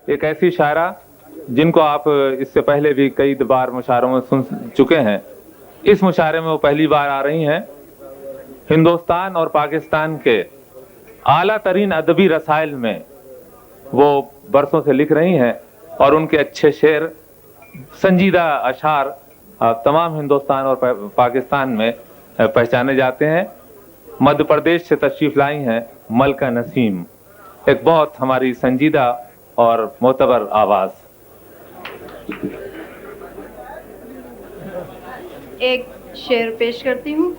ایک ایسی شاعرہ جن کو آپ اس سے پہلے بھی کئی بار مشاعروں میں سن چکے ہیں. اس مشاعرے میں وہ پہلی بار آ رہی ہیں. ہندوستان اور پاکستان کے اعلیٰ ترین ادبی رسائل میں وہ برسوں سے لکھ رہی ہیں اور ان کے اچھے شعر، سنجیدہ اشعار تمام ہندوستان اور پاکستان میں پہچانے جاتے ہیں. مدھیہ پردیش سے تشریف لائی ہیں ملکہ نسیم، ایک بہت ہماری سنجیدہ اور معتبر آواز. ایک شعر پیش کرتی ہوں.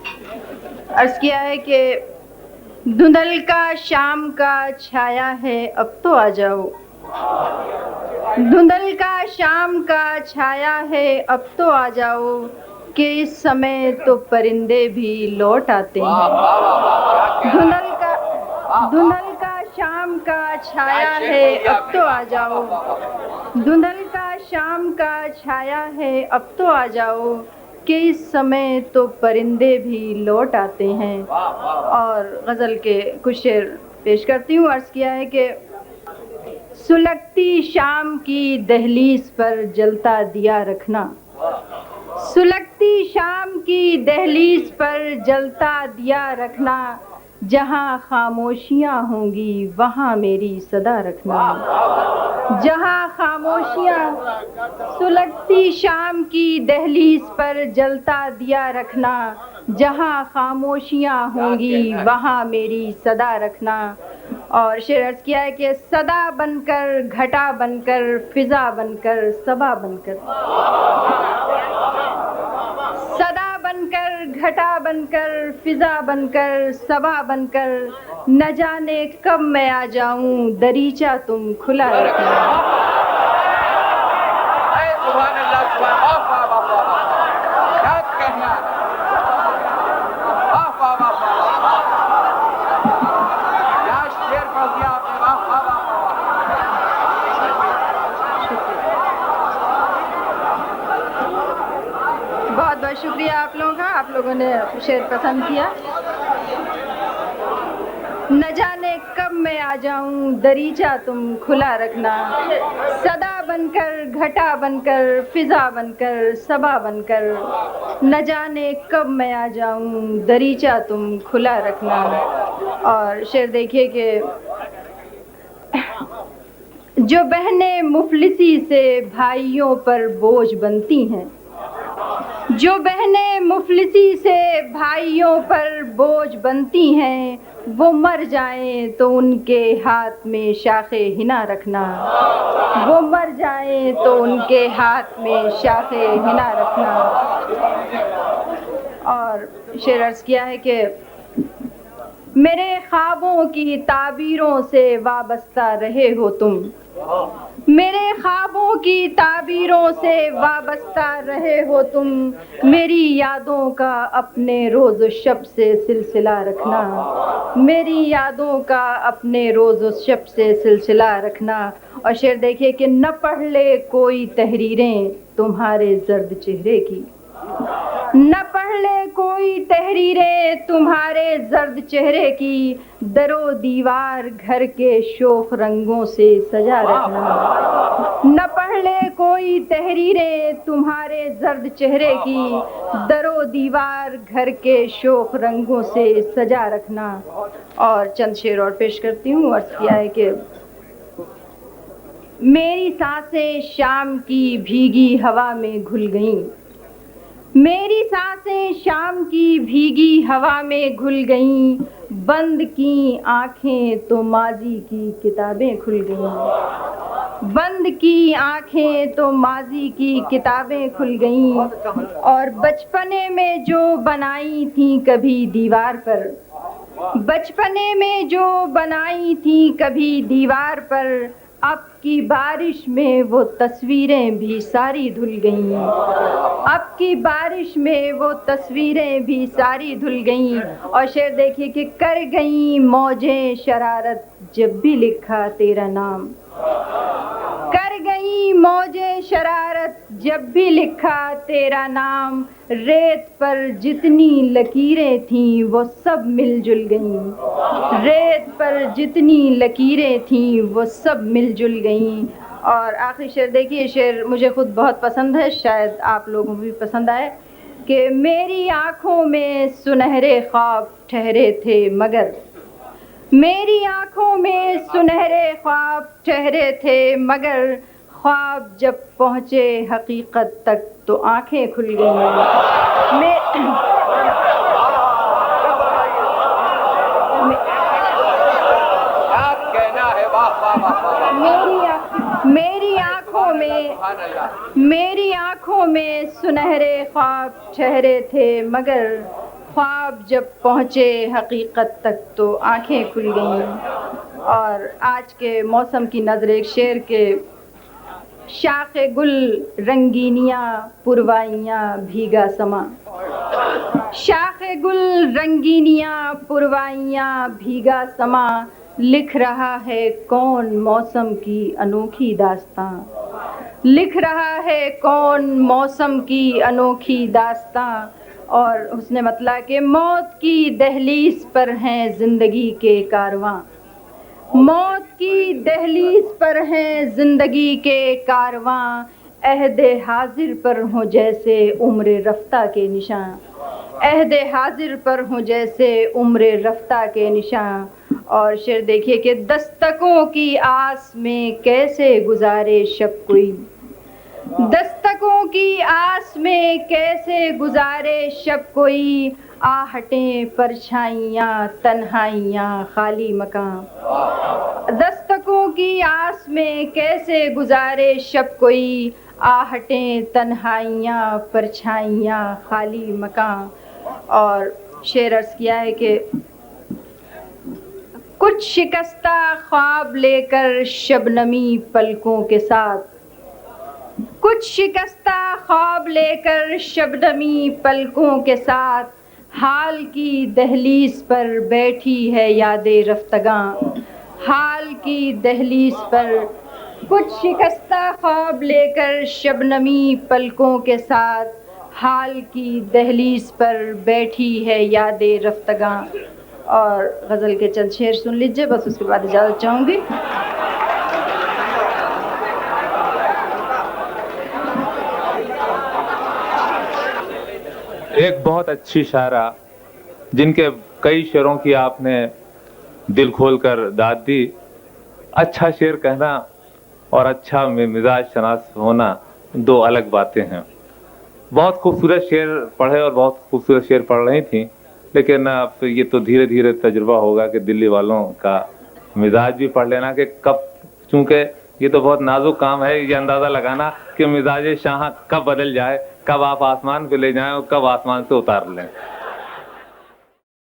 عرض کیا ہے کہ دھندل کا شام کا چھایا ہے اب تو آ جاؤ، دھندل کا شام کا چھایا ہے اب تو آ جاؤ، کہ اس سمے تو پرندے بھی لوٹ آتے ہیں. دھندل کا شام کا چھایا ہے اب تو آ جاؤ، دھندل کا شام کا چھایا ہے اب تو آ جاؤ، کہ اس سمے تو پرندے بھی لوٹ آتے ہیں. اور غزل کے کچھ شعر پیش کرتی ہوں. عرض کیا ہے کہ سلگتی شام کی دہلیز پر جلتا دیا رکھنا، سلگتی شام کی دہلیز پر جلتا دیا رکھنا، جہاں خاموشیاں ہوں گی وہاں میری صدا رکھنا. جہاں خاموشیاں، سلگتی شام کی دہلیز پر جلتا دیا رکھنا، جہاں خاموشیاں ہوں گی وہاں میری صدا رکھنا. اور شعر عرض کیا ہے کہ صدا بن کر، گھٹا بن کر، فضا بن کر، صبا بن کر، صدا بن کر، گھٹا بن کر، فضا بن کر، صبا بن کر، نہ جانے کب میں آ جاؤں دریچہ تم کھلا رکھنا. سبحان اللہ، سبحان اللہ، کیا کہنا، کیا شعر پڑھ دیا آپ نے، واہ واہ واہ. بہت بہت شکریہ آپ لوگوں کا، آپ لوگوں نے شعر پسند کیا. نہ جانے کب میں آ جاؤں دریچہ تم کھلا رکھنا، صدا بن کر، گھٹا بن کر، فضا بن کر، صبا بن کر، نہ جانے کب میں آ جاؤں دریچہ تم کھلا رکھنا. اور شعر دیکھیے کہ جو بہنیں مفلسی سے بھائیوں پر بوجھ بنتی ہیں، جو بہنیں مفلسی سے بھائیوں پر بوجھ بنتی ہیں، وہ مر جائیں تو ان کے ہاتھ میں شاخ حنا رکھنا، وہ مر جائیں تو ان کے ہاتھ میں شاخ حنا رکھنا. اور شعر عرض کیا ہے کہ میرے خوابوں کی تعبیروں سے وابستہ رہے ہو تم، میرے خوابوں کی تعبیروں سے وابستہ رہے ہو تم، میری یادوں کا اپنے روز و شب سے سلسلہ رکھنا، میری یادوں کا اپنے روز و شب سے سلسلہ رکھنا. اور شعر دیکھیے کہ نہ پڑھ لے کوئی تحریریں تمہارے زرد چہرے کی، نہ پڑھ لے کوئی تحریریں تمہارے زرد چہرے کی، در و دیوار گھر کے شوخ رنگوں سے سجا رکھنا. نہ پڑھ لے کوئی تحریریں تمہارے زرد چہرے کی، در و دیوار گھر کے شوخ رنگوں سے سجا رکھنا. اور چند شعر اور پیش کرتی ہوں. عرض کیا ہے کہ میری سانسیں شام کی بھیگی ہوا میں گھل گئیں، میری سانسیں شام کی بھیگی ہوا میں گھل گئیں، بند کی آنکھیں تو ماضی کی کتابیں کھل گئیں، بند کی آنکھیں تو ماضی کی کتابیں کھل گئیں. اور بچپنے میں جو بنائی تھیں کبھی دیوار پر، بچپنے میں جو بنائی تھیں کبھی دیوار پر، اب کی بارش میں وہ تصویریں بھی ساری دھل گئیں، اب کی بارش میں وہ تصویریں بھی ساری دھل گئیں. اور شعر دیکھیے کہ کر گئیں موجیں شرارت جب بھی لکھا تیرا نام، کر گئیں موجیں شرارت جب بھی لکھا تیرا نام، ریت پر جتنی لکیریں تھیں وہ سب مل جل گئیں، ریت پر جتنی لکیریں تھیں وہ سب مل جل گئیں. اور آخری شعر دیکھیے، شعر مجھے خود بہت پسند ہے، شاید آپ لوگوں کو بھی پسند آئے، کہ میری آنکھوں میں سنہرے خواب ٹھہرے تھے مگر، میری آنکھوں میں سنہرے خواب ٹھہرے تھے مگر، خواب جب پہنچے حقیقت تک تو آنکھیں کھل گئیں۔ کیا کہنا ہے، واہ واہ واہ واہ، میری آنکھوں میں سنہرے خواب ٹھہرے تھے مگر، خواب جب پہنچے حقیقت تک تو آنکھیں کھل گئیں۔ اور آج کے موسم کی نظر ایک شعر کے، شاخ گل رنگینیاں پروائیاں بھیگا سما، شاخ گل رنگینیاں پروائیاں بھیگا سما، لکھ رہا ہے کون موسم کی انوکھی داستاں، لکھ رہا ہے کون موسم کی انوکھی داستاں۔ اور اس نے مطلب کہ موت کی دہلیز پر ہیں زندگی کے کارواں، موت کی دہلیز پر ہیں زندگی کے کارواں، عہد حاضر پر ہوں جیسے عمر رفتہ کے نشاں، عہد حاضر پر ہوں جیسے عمر رفتہ کے نشاں۔ اور شعر دیکھیے کہ دستکوں کی آس میں کیسے گزارے شب کوئی، دستکوں کی آس میں کیسے گزارے شب کوئی، آہٹیں پرچھائیاں تنہائیاں خالی مکان، دستکوں کی آس میں کیسے گزارے شب کوئی، آہٹیں تنہائیاں پرچھائیاں خالی مکان۔ اور شعر عرض کیا ہے کہ کچھ شکستہ خواب لے کر شبنمی پلکوں کے ساتھ، کچھ شکستہ خواب لے کر شبنمی پلکوں کے ساتھ، حال کی دہلیز پر بیٹھی ہے یاد رفتگاں، حال کی دہلیز پر، کچھ شکستہ خواب لے کر شبنمی پلکوں کے ساتھ، حال کی دہلیز پر بیٹھی ہے یاد رفتگاں۔ اور غزل کے چند شعر سن لیجئے، بس اس کے بعد اجازت چاہوں گی۔ ایک بہت اچھی شاعرہ جن کے کئی شعروں کی آپ نے دل کھول کر داد دی، اچھا شعر کہنا اور اچھا مزاج شناس ہونا دو الگ باتیں ہیں۔ بہت خوبصورت شعر پڑھے اور بہت خوبصورت شعر پڑھ رہی تھیں، لیکن اب یہ تو دھیرے دھیرے تجربہ ہوگا کہ دلی والوں کا مزاج بھی پڑھ لینا کہ کب، چونکہ یہ تو بہت نازک کام ہے یہ اندازہ لگانا کہ مزاج شاہ کب بدل جائے، کب آپ آسمان پہ لے جائیں اور کب آسمان سے اتار لیں۔